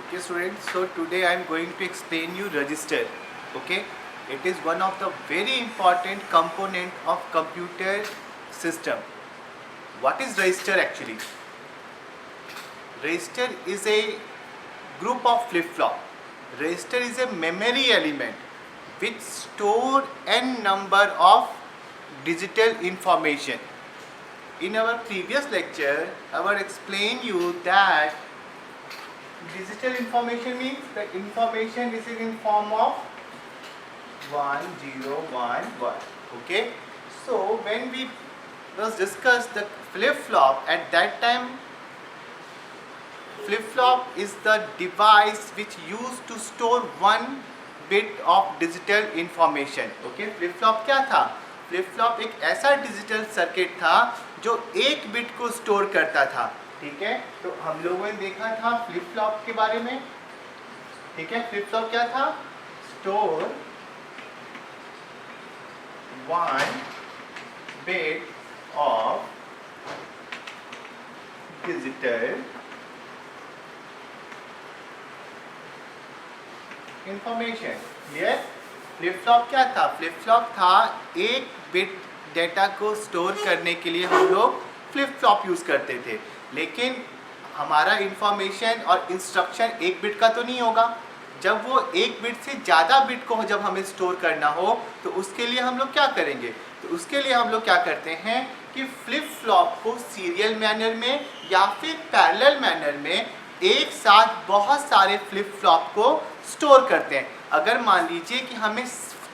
Okay students, so today I am going to explain you register. Okay, it is one of the very important component of computer system. What is register actually? Register is a group of flip-flop. Register is a memory element which store n number of digital information. In our previous lecture, I will explain you that digital information means the information is in form of 1 0 1 1. Okay, so when we was discuss the flip-flop, at that time flip-flop is the device which used to store one bit of digital information. Okay, flip-flop क्या था? flip-flop एक ऐसा digital circuit था जो एक bit को store करता था. ठीक है, तो हम लोगों ने देखा था फ्लिप-फ्लॉप के बारे में. ठीक है, फ्लिप-फ्लॉप क्या था? Store one bit of digital information. Clear? Flip-flop क्या था? फ्लिप-फ्लॉप था एक बिट डेटा को स्टोर करने के लिए हम लोग फ्लिप-फ्लॉप यूज करते थे. लेकिन हमारा इंफॉर्मेशन और इंस्ट्रक्शन एक बिट का तो नहीं होगा. जब वो एक बिट से ज़्यादा बिट को जब हमें स्टोर करना हो तो उसके लिए हम लोग क्या करेंगे? तो उसके लिए हम लोग क्या करते हैं कि फ्लिप-फ्लॉप को सीरियल मैनर में या फिर पैरेलल मैनर में एक साथ बहुत सारे फ्लिप-फ्लॉप को स्टोर करते हैं. अगर मान लीजिए कि हमें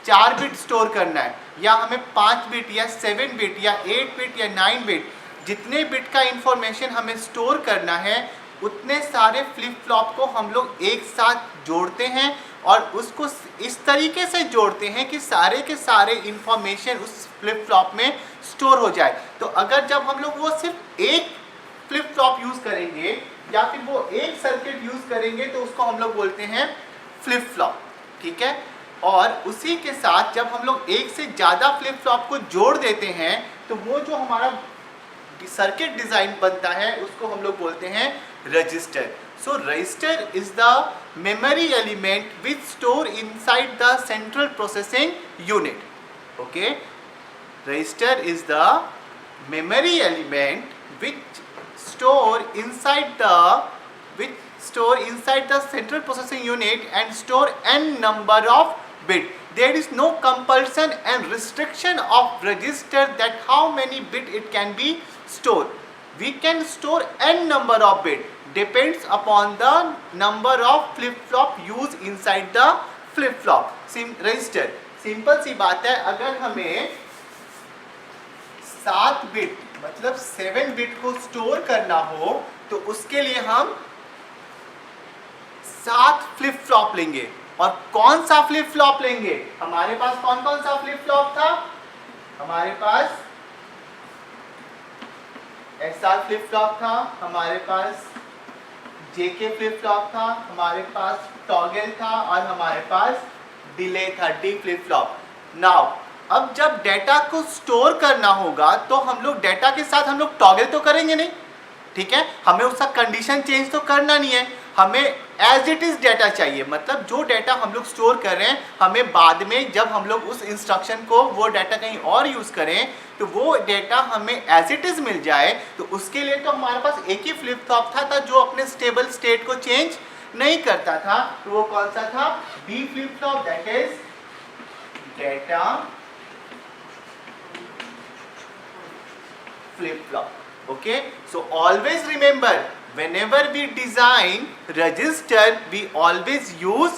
4 बिट स्टोर करना है, या हमें 5 बिट या 7 बिट या 8 बिट या 9 बिट, जितने बिट का इंफॉर्मेशन हमें स्टोर करना है उतने सारे फ्लिप-फ्लॉप को हम लोग एक साथ जोड़ते हैं और उसको इस तरीके से जोड़ते हैं कि सारे के सारे इंफॉर्मेशन उस फ्लिप-फ्लॉप में स्टोर हो जाए. तो अगर जब हम लोग वो सिर्फ एक फ्लिप-फ्लॉप यूज करेंगे या फिर वो एक सर्किट यूज करेंगे तो उसको हम लोग बोलते हैं फ्लिप-फ्लॉप. ठीक है, और उसी के साथ जब हम लोग एक से ज़्यादा फ्लिप-फ्लॉप को जोड़ देते हैं तो वो जो हमारा सर्किट डिजाइन बनता है उसको हम लोग बोलते हैं register. So register is the memory element which store inside the central processing unit. Okay, register is the memory element which store inside the central processing unit and store n number of bit. There is no compulsion and restriction of register that how many bit it can be stored. We can store n number of bit, depends upon the number of flip-flop used inside the flip-flop. Register simple सी बात है. अगर हमें 7 bit मतलब 7 bit को store करना हो तो उसके लिए हम 7 फ्लिप-फ्लॉप लेंगे. और कौन सा फ्लिप-फ्लॉप लेंगे? हमारे पास कौन कौन सा फ्लिप-फ्लॉप था? हमारे पास SR फ्लिप-फ्लॉप था, हमारे पास JK फ्लिप-फ्लॉप था, हमारे पास टॉगल था और हमारे पास डिले था, D फ्लिप-फ्लॉप. नाउ अब जब डेटा को स्टोर करना होगा तो हम लोग डेटा के साथ हम लोग टॉगल तो करेंगे नहीं. ठीक है, हमें उसका कंडीशन चेंज तो करना नहीं है. हमें एज इट इज डेटा चाहिए. मतलब जो डेटा हम लोग स्टोर कर रहे हैं हमें बाद में जब हम लोग उस इंस्ट्रक्शन को वो डेटा कहीं और यूज करें तो वो डेटा हमें एज इट इज मिल जाए. तो उसके लिए तो हमारे पास एक ही फ्लिप-फ्लॉप था जो अपने स्टेबल स्टेट को चेंज नहीं करता था. तो वो कौन सा था? D flip-flop, that is data flip-flop. Okay, so always remember, whenever we design register we always use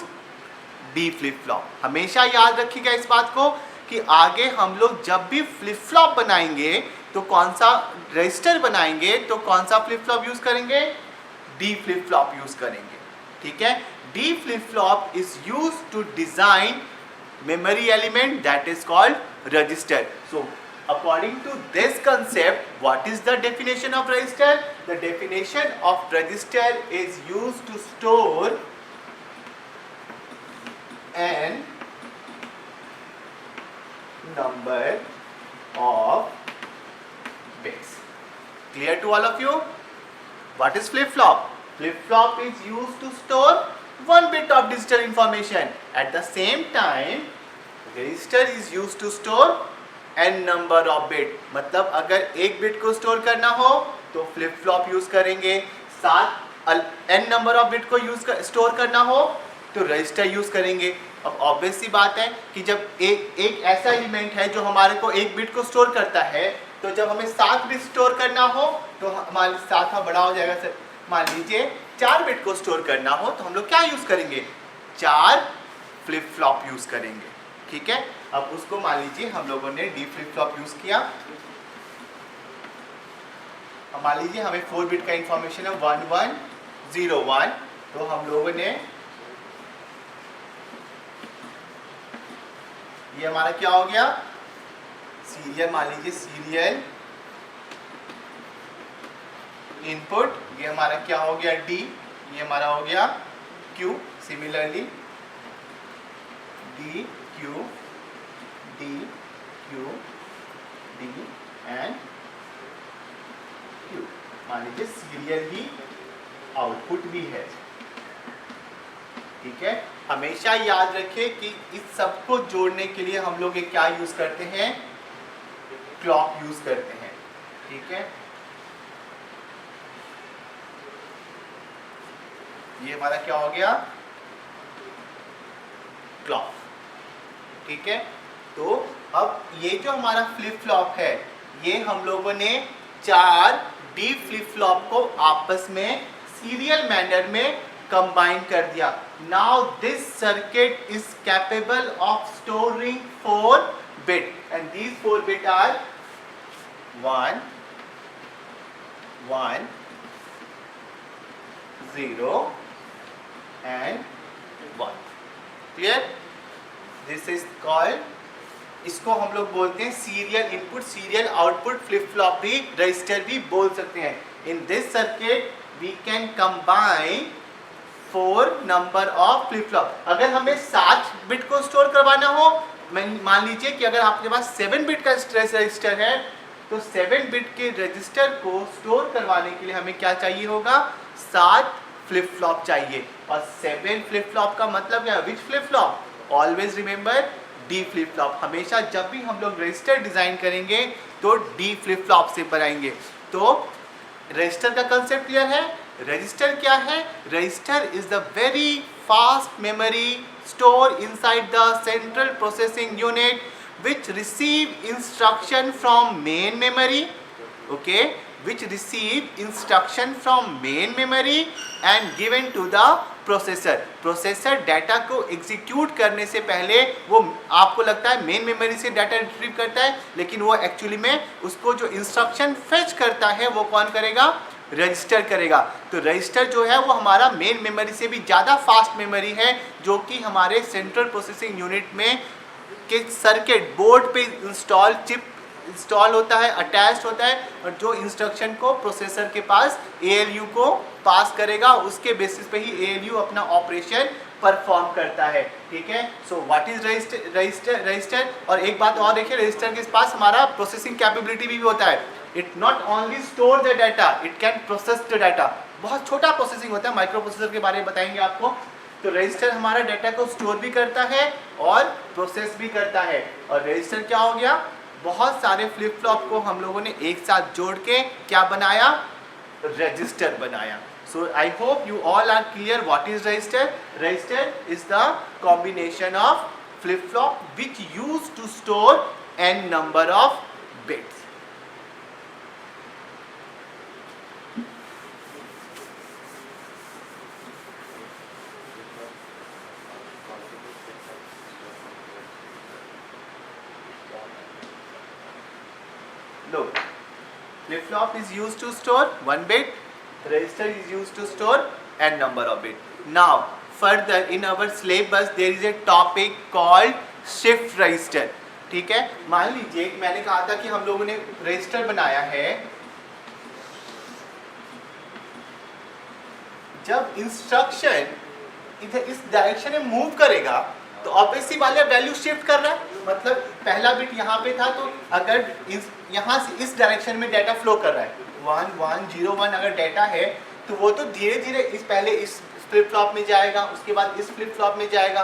D flip-flop. हमेशा याद रखिएगा इस बात को कि आगे हम लोग जब भी flip-flop बनाएंगे तो कौन सा रजिस्टर बनाएंगे तो कौन सा flip-flop यूज करेंगे? D flip-flop यूज करेंगे. ठीक है, D flip-flop is used to design memory element that is called register. So according to this concept, what is the definition of register? The definition of register is used to store n number of bits. Clear to all of you? What is flip-flop? flip-flop is used to store one bit of digital information. At the same time, register is used to store n number of bit. मतलब अगर एक bit को store करना हो तो flip flop use करेंगे, साथ n number of bit को स्टोर करना हो तो रजिस्टर यूज करेंगे। अब ऑब्वियस सी बात है कि जब एक ऐसा एलिमेंट है जो हमारे को एक बिट को स्टोर करता है, तो जब हमें 7 बिट स्टोर करना हो तो हमारे 7 बड़ा हो जाएगा सर। मान लीजिए 4 बिट को स्टोर करना हो तो हम लोग क्या यूज करेंगे, 4 फ्लिप फ्लॉप यूज करेंगे। ठीक है, अब उसको मान लीजिए हम लोगों ने डी फ्लिप फ्लॉप यूज किया। अब मान लीजिए हमें 4 बिट का इंफॉर्मेशन है 1101, तो हम लोगों ने ये हमारा क्या हो गया, सीरियल, मान लीजिए सीरियल इनपुट, ये हमारा क्या हो गया डी, ये हमारा हो गया Q. Similarly D Q D Q D and Q, मान लीजिए सीरियल ही आउटपुट भी है। ठीक है, हमेशा याद रखें कि इस सब को जोड़ने के लिए हम लोग क्या यूज करते हैं, क्लॉक यूज करते हैं। ठीक है, ये हमारा क्या हो गया, क्लॉक। ठीक है, तो अब ये जो हमारा फ्लिप फ्लॉप है, ये हम लोगों ने 4 डी फ्लिप फ्लॉप को आपस में सीरियल मैनर में कंबाइन कर दिया। Now this circuit is capable of storing 4 bit and these 4 bit are 1 1 0 and 1। Clear, this is called, इसको हम लोग बोलते हैं serial input, serial output, flip flop भी, रजिस्टर भी बोल सकते हैं। In this circuit we can combine 4 number of flip flop. अगर हमें 7 बिट को स्टोर करवाना हो, मान लीजिए कि अगर आपके पास 7 बिट का रजिस्टर है, तो 7 बिट के रजिस्टर को स्टोर करवाने के लिए हमें क्या चाहिए होगा, 7 फ्लिप फ्लॉप चाहिए। और 7 फ्लिप फ्लॉप का मतलब क्या है, which flip flop, always remember D flip flop. हमेशा जब भी हम लोग रजिस्टर डिजाइन करेंगे तो डी फ्लिप फ्लॉप से बनाएंगे। तो रजिस्टर का कंसेप्ट क्लियर है। रजिस्टर क्या है, register is the very fast memory store inside the central processing unit which receive instruction from main memory, okay, which receive instruction from main memory and given to the processor। processor data को execute करने से पहले वो आपको लगता है main memory से data retrieve करता है, लेकिन वो एक्चुअली में उसको जो इंस्ट्रक्शन फेच करता है वो कौन करेगा, रजिस्टर करेगा। तो रजिस्टर जो है वो हमारा मेन मेमोरी से भी ज़्यादा फास्ट मेमोरी है, जो कि हमारे सेंट्रल प्रोसेसिंग यूनिट में के सर्किट बोर्ड पे इंस्टॉल चिप इंस्टॉल होता है, अटैच्ड होता है, और जो इंस्ट्रक्शन को प्रोसेसर के पास ALU को पास करेगा, उसके बेसिस पे ही ALU अपना ऑपरेशन परफॉर्म करता है। ठीक है, सो व्हाट इज रजिस्टर। और एक बात और देखिए, रजिस्टर के पास हमारा प्रोसेसिंग कैपेबिलिटी भी होता है। It not only store the data, it can process the data. बहुत छोटा प्रोसेसिंग होता है, माइक्रो प्रोसेसर के बारे में बताएंगे आपको। तो रजिस्टर हमारा डाटा को स्टोर भी करता है और प्रोसेस भी करता है। और रजिस्टर क्या हो गया, बहुत सारे फ्लिप फ्लॉप को हम लोगों ने एक साथ जोड़ के क्या बनाया, रजिस्टर बनाया। So I hope you all are clear what is register. Register is the combination of flip flop which use to store n number of bits. Look, flip flop is used to store 1 bit, register is used to store n number of bit. Now further in our syllabus there is a topic called shift register। ठीक है, मान लीजिए मैंने कहा था कि हम लोगों ने रजिस्टर बनाया है, जब इंस्ट्रक्शन इधर इस डायरेक्शन में मूव करेगा तो ऑब्वियसली वाले वैल्यू शिफ्ट कर रहा है। मतलब पहला बिट यहाँ पे था, तो अगर यहाँ से इस डायरेक्शन में डाटा फ्लो कर रहा है 1101 अगर डाटा है, तो वो तो धीरे धीरे पहले इस फ्लिप फ्लॉप में जाएगा, उसके बाद इस फ्लिप फ्लॉप में जाएगा।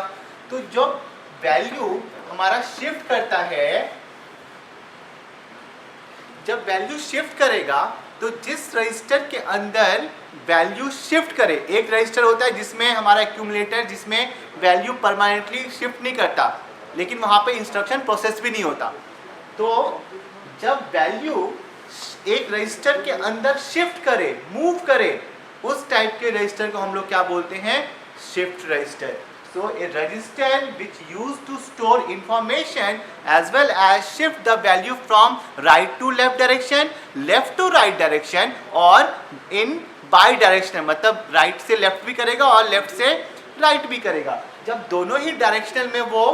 तो जब वैल्यू हमारा शिफ्ट करता है, जब वैल्यू शिफ्ट करेगा तो जिस रजिस्टर के अंदर वैल्यू शिफ्ट करे, एक रजिस्टर होता है जिसमें हमारा एक्यूमुलेटर, जिसमें वैल्यू परमानेंटली शिफ्ट नहीं करता, लेकिन वहाँ पे इंस्ट्रक्शन प्रोसेस भी नहीं होता। तो जब वैल्यू एक रजिस्टर के अंदर शिफ्ट करे, मूव करे, उस टाइप के रजिस्टर को हम लोग क्या बोलते हैं? Shift register. So a register which used to store information as well as shift the value from right to left direction, left to right direction और in bi-directional, मतलब right से left भी करेगा और left से right भी करेगा। जब दोनों ही डायरेक्शनल में वो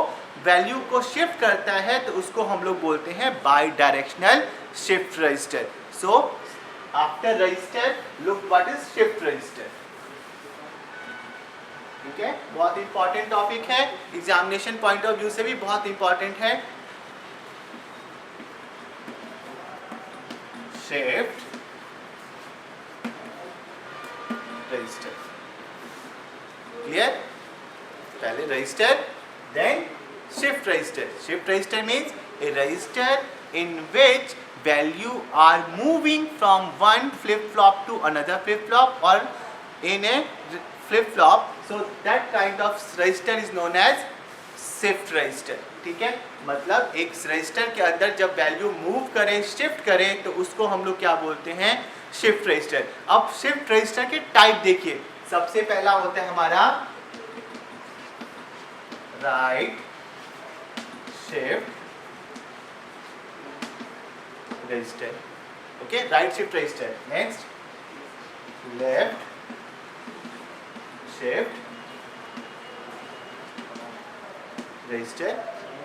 वैल्यू को शिफ्ट करता है तो उसको हम लोग बोलते हैं bi-directional shift register। So after register, look what is shift register। ठीक है, बहुत इंपॉर्टेंट टॉपिक है, एग्जामिनेशन पॉइंट ऑफ व्यू से भी बहुत इंपॉर्टेंट है। Shift register, clear? पहले register, then shift register. Shift register means a register in which value are moving from one flip flop to another flip flop और in A flip flop, so that kind of register is known as shift register। ठीक है, मतलब एक register के अंदर जब value move करें, shift करें, तो उसको हम लोग क्या बोलते हैं? Shift register. अब शिफ्ट रजिस्टर के टाइप देखिए, सबसे पहला होता है हमारा right shift register. Okay, right shift register. Next left shift register.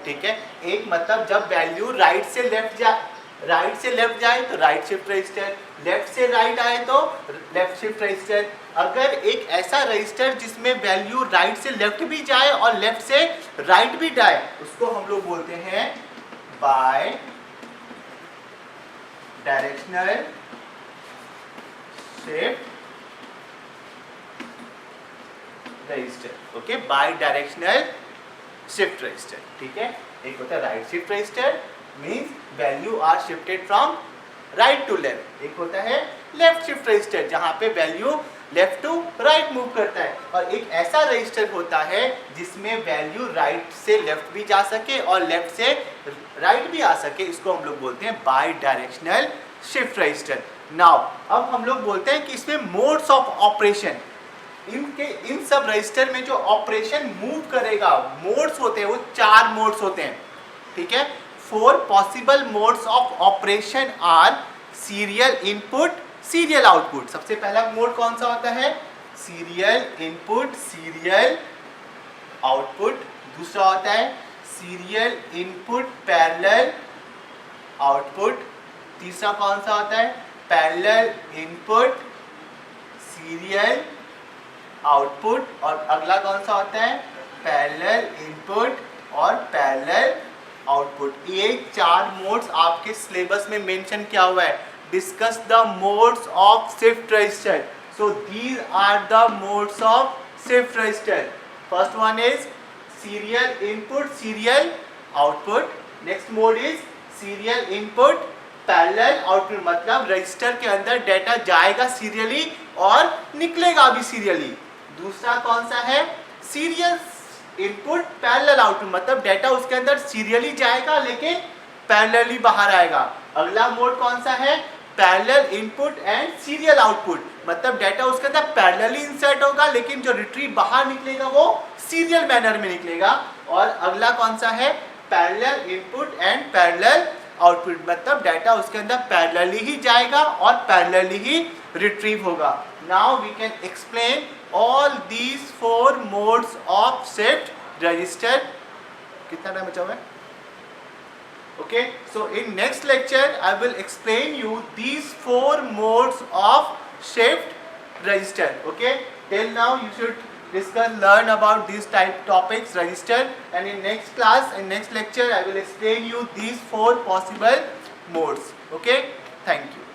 ठीक है, एक मतलब जब वैल्यू राइट से लेफ्ट जाए तो राइट शिफ्ट रजिस्टर, लेफ्ट से राइट आए तो लेफ्ट शिफ्ट रजिस्टर। अगर एक ऐसा रजिस्टर जिसमें वैल्यू राइट से लेफ्ट भी जाए और लेफ्ट से राइट भी जाए, उसको हम लोग बोलते हैं bidirectional shift register. Okay, bidirectional shift register. ठीक है, एक होता है right shift register, means value are shifted from right to left. एक होता है लेफ्ट शिफ्ट रजिस्टर, जहां पे value left to right move करता है। और एक ऐसा रजिस्टर होता है जिसमें वैल्यू राइट से लेफ्ट भी जा सके और लेफ्ट से राइट भी आ सके, इसको हम लोग बोलते हैं bidirectional shift register. Now अब हम लोग बोलते हैं कि इसमें मोड्स ऑफ ऑपरेशन, इन सब रजिस्टर में जो ऑपरेशन मूव करेगा, मोड्स होते हैं, वो 4 मोड्स होते हैं। ठीक है, 4 possible modes of operation are serial input, serial output. सबसे पहला मोड कौन सा होता है? Serial input, serial output. दूसरा होता है सीरियल इनपुट पैरेलल आउटपुट। तीसरा कौन सा होता है? Parallel input serial output. और अगला कौन सा होता है? पैरेलल इनपुट और पैरेलल आउटपुट। ये 4 मोड्स आपके सिलेबस में मेंशन किया हुआ है। Discuss the modes of shift register. So these are the modes of shift register. First one is serial input, serial output. Next mode is serial input parallel output, मतलब register के अंदर data जाएगा serially और निकलेगा भी serially. दूसरा कौन सा है? सीरियल इनपुट पैरेलल आउटपुट, मतलब डेटा उसके अंदर सीरियली जाएगा लेकिन पैरेलली बाहर आएगा। अगला मोड कौन सा है? Parallel input and serial output, मतलब डेटा उसके अंदर पैरेलली इंसर्ट होगा लेकिन जो रिट्रीव बाहर निकलेगा वो सीरियल मैनर में निकलेगा। और अगला कौन सा है? Parallel input and parallel output, मतलब डाटा उसके अंदर पैरेलली ही जाएगा और पैरेलली ही रिट्रीव होगा। Now we can explain all these 4 modes of shift register. कितना टाइम बचा हुआ है? Okay, so in next lecture I will explain you these 4 modes of shift register. Okay, till now you should learn about these type topics register, and in next class, in next lecture I will explain you these 4 possible modes. Okay, thank you.